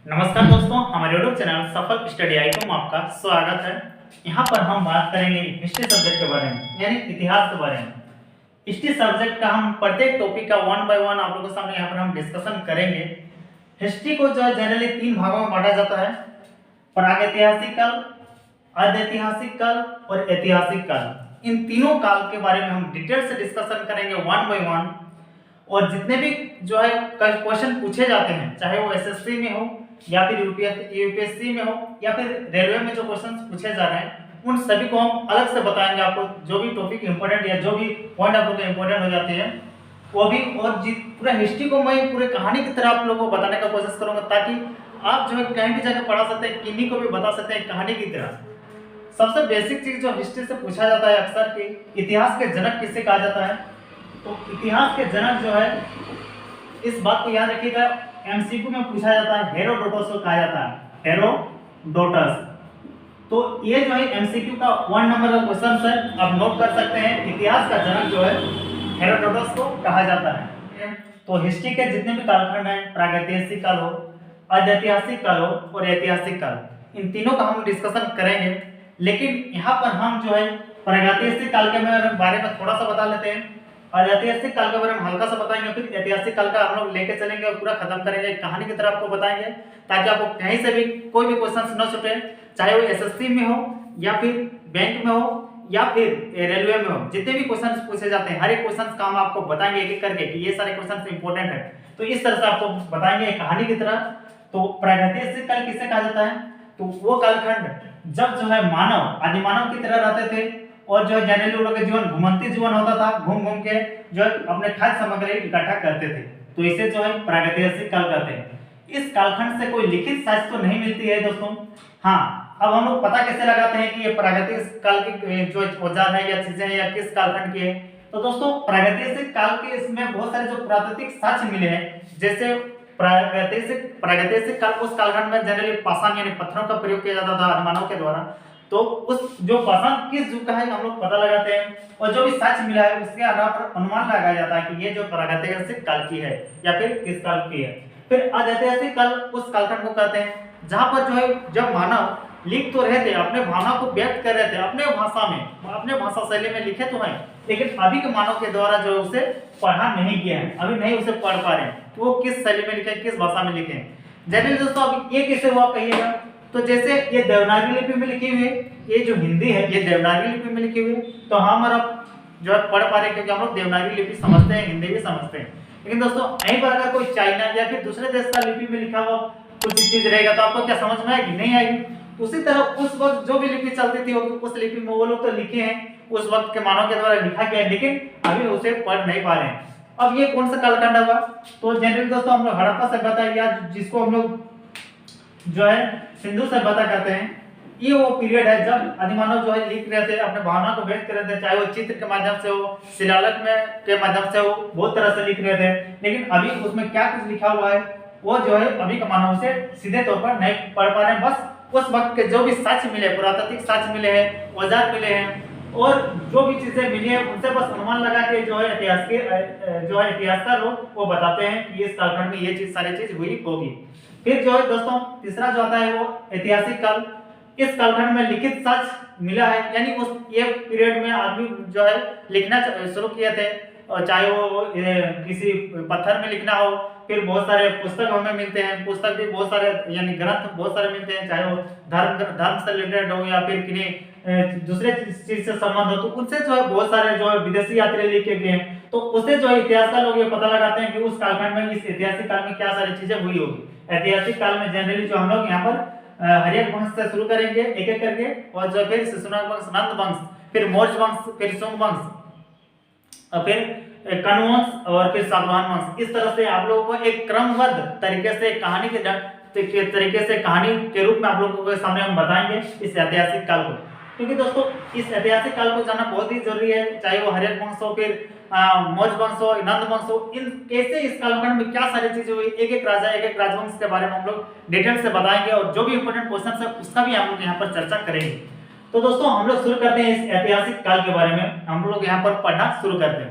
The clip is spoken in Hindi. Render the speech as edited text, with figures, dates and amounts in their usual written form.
नमस्कार दोस्तों, हमारे यूट्यूब चैनल सफल स्टडी आई में आपका स्वागत है। यहाँ पर हम बात करेंगे हिस्ट्री सब्जेक्ट के बारे में, यानी इतिहास के बारे में। हिस्ट्री सब्जेक्ट का हम प्रत्येक टॉपिक का वन बाय वन आप लोगों के सामने यहाँ पर हम डिस्कशन करेंगे। हिस्ट्री को जो है जनरली 3 भागों में बांटा जाता है: प्रागैतिहासिक काल, अर्धऐतिहासिक काल और ऐतिहासिक काल। इन तीनों काल के बारे में हम डिटेल से डिस्कशन करेंगे वन बाय वन। और जितने भी जो है क्वेश्चन पूछे जाते हैं, चाहे वो एसएससी में हो या फिर यूपीएससी में हो या फिर रेलवे में जो क्वेश्चन पूछे जा रहे हैं, उन सभी को हम अलग से बताएंगे आपको। जो भी टॉपिक इंपॉर्टेंट या जो भी पॉइंट आप लोग को इंपॉर्टेंट हो जाते हैं वो भी, और पूरा हिस्ट्री को मैं पूरे कहानी की तरह आप लोगों को बताने का कोशिश करूंगा, ताकि आप जो है कहीं भी जाकर पढ़ा सकते हैं, किन्हीं को भी बता सकते हैं कहानी की तरह। सबसे बेसिक चीज जो हिस्ट्री से पूछा जाता है अक्सर कि इतिहास के जनक किसे कहा जाता है। तो इतिहास के जनक जो है, इस बात को याद रखिएगा, एमसीक्यू में पूछा जाता है, हेरोडोटस को कहा जाता है, हेरोडोटस। तो ये जो है एमसीक्यू का 1 नंबर का क्वेश्चन है, आप नोट कर सकते हैं। इतिहास का जनक जो है हेरोडोटस को कहा जाता है। तो हिस्ट्री के जितने भी कालखंड हैं, प्रागैतिहासिक काल हो, अर्धऐतिहासिक काल हो और ऐतिहासिक काल, इन तीनों का हम डिस्कशन करेंगे। लेकिन यहाँ पर हम जो है प्रागैतिहासिक काल के बारे में थोड़ा सा बता लेते हैं, और ऐतिहासिक काल के बारे में हल्का सा बताएंगे, फिर ऐतिहासिक काल का हम लोग लेके चलेंगे और पूरा खत्म करेंगे, कहानी की तरह आपको बताएंगे, ताकि आपको कहीं से भी कोई भी क्वेश्चन न छूटे, चाहे वो एसएससी में हो या फिर बैंक में हो या फिर रेलवे में हो। जितने भी क्वेश्चन पूछे जाते हैं, हर एक क्वेश्चन का हम आपको बताएंगे एक एक करके कि ये सारे क्वेश्चन इंपॉर्टेंट है। तो इस तरह से आपको बताएंगे कहानी की तरह। तो प्रागैतिहासिक काल किसे कहा जाता है? तो वो कालखंड जब जो है मानव आदि मानव की तरह रहते थे, और जो जनरली लोगों का जीवन घुमंती जीवन होता था, घूम घूम के जो अपने खाद्य सामग्री इकट्ठा करते थे। तो इसे जो है प्रागैतिहासिक काल कहते हैं। इस कालखंड से कोई लिखित साक्ष्य तो नहीं मिलती है दोस्तों। हाँ, अब हम लोग पता कैसे लगाते हैं कि ये प्रागैतिक काल की जो औजार है या चीजें हैं या किस कालखंड की है। तो दोस्तों प्रागैतिहासिक काल के इसमें बहुत सारे जो पुरातात्विक साक्ष्य मिले हैं, जैसे प्रागैतिहासिक काल उस कालखंड में जनरली पाषाण यानी पत्थरों का प्रयोग किया जाता था मानव के द्वारा। तो उस जो पाषाण किस युग का है हम लोग पता लगाते हैं, और जो भी साक्ष्य मिला है उसके आधार पर अनुमान लगाया जाता है कि ये जो प्रागैतिहासिक काल की है या फिर किस काल की है। फिर अर्धऐतिहासिक काल उस कालखंड को कहते हैं जहां पर जो है जब मानव लिख तो रहे थे, अपने भावना को व्यक्त कर रहे थे अपने भाषा में, अपने भाषा शैली में लिखे तो हैं, लेकिन अभी के मानव के द्वारा जो उसे पढ़ा नहीं किया है, अभी नहीं उसे पढ़ पा रहे हैं, तो वो किस शैली में लिखे, किस भाषा में लिखे। जनरली दोस्तों अब ये कैसे हुआ कहिएगा, तो जैसे ये देवनागरी लिपि में लिखी हुई है, ये जो हिंदी है ये देवनागरी लिपि में लिखी हुई है, तो हम और आप जो है पढ़ पा रहे हैं, क्योंकि हम लोग देवनागरी लिपि समझते हैं, हिंदी भी समझते हैं। लेकिन दोस्तों यहीं पर अगर कोई चाइना या फिर दूसरे देश का लिपि में लिखा हुआ कुछ चीज रहेगा तो आपको क्या समझ में आएगी? नहीं आएगी। उसी तरह उस वक्त जो भी लिपि चलती थी उस लिपि में वो लोग तो लिखे हैं, उस वक्त के मानव के द्वारा लिखा गया है, लेकिन अभी उसे पढ़ नहीं पा रहे हैं। अब ये कौन सा कालखंड होगा? तो जनरली दोस्तों हम लोग हड़प्पा सभ्यता या जिसको हम लोग जो है सिंधु सभ्यता कहते हैं, ये वो पीरियड है जब आदिमानव जो है लिख रहे थे, अपने भावना को व्यक्त कर रहे थे, चाहे वो चित्र के माध्यम से हो, शिलालेख में के माध्यम से हो, बहुत तरह से लिख रहे थे। लेकिन अभी उसमें क्या कुछ लिखा हुआ है वो जो है अभी के मानव से सीधे तौर पर नहीं पढ़ पा रहे हैं। बस उस वक्त के जो भी साक्ष्य मिले, पुरातात्विक साक्ष्य मिले हैं, औजार मिले हैं, और जो भी चीजें मिली है उनसे बस अनुमान लगा के जो है इतिहासकार लोग वो बताते हैं कि इस कालखंड में ये चीज सारी चीज हुई होगी। फिर जो है दोस्तों तीसरा जो आता है वो ऐतिहासिक काल। इस कालखंड में लिखित साक्ष्य मिला है, यानी उस ये पीरियड में आदमी जो है लिखना शुरू किए थे, और चाहे वो किसी पत्थर में लिखना हो, फिर बहुत सारे पुस्तक हमें मिलते हैं, पुस्तक भी बहुत सारे यानी ग्रंथ बहुत सारे मिलते हैं, चाहे वो धर्म से रिलेटेड हो या फिर किन्हीं दूसरे चीज से संबंध हो, तो उनसे जो है बहुत सारे जो है विदेशी यात्री लिखे गए हैं। तो उससे जो है इतिहासकार लोग ये पता लगाते हैं कि उस कालखंड में इस ऐतिहासिक काल में क्या सारी चीजें हुई होगी। ऐतिहासिक काल में जनरली जो हम लोग यहाँ पर हर्यक वंश से शुरू करेंगे एक एक करके, और जो फिर शिशुनाग वंश, नंद वंश, फिर मौर्य वंश, फिर शुंग वंश, और फिर कण्व वंश और फिर सातवाहन वंश। इस तरह से आप लोगों को एक क्रमबद्ध तरीके से कहानी के रूप में आप लोगों के सामने हम बताएंगे इस ऐतिहासिक काल को। क्योंकि दोस्तों इस ऐतिहासिक काल को जानना बहुत ही जरूरी है, चाहे वो हर्यक वंश हो, फिर मौर्य वंश हो, नंद वंश हो, इन कैसे इस कालखंड में क्या सारी चीजें हुई, एक एक राजा एक एक राजवंश के बारे में हम लोग डिटेल से बताएंगे, और जो भी इंपॉर्टेंट क्वेश्चन है उसका भी हम लोग यहाँ पर चर्चा करेंगे। तो दोस्तों हम लोग शुरू करते हैं इस ऐतिहासिक काल के बारे में, हम लोग यहाँ पर पढ़ना शुरू करते हैं।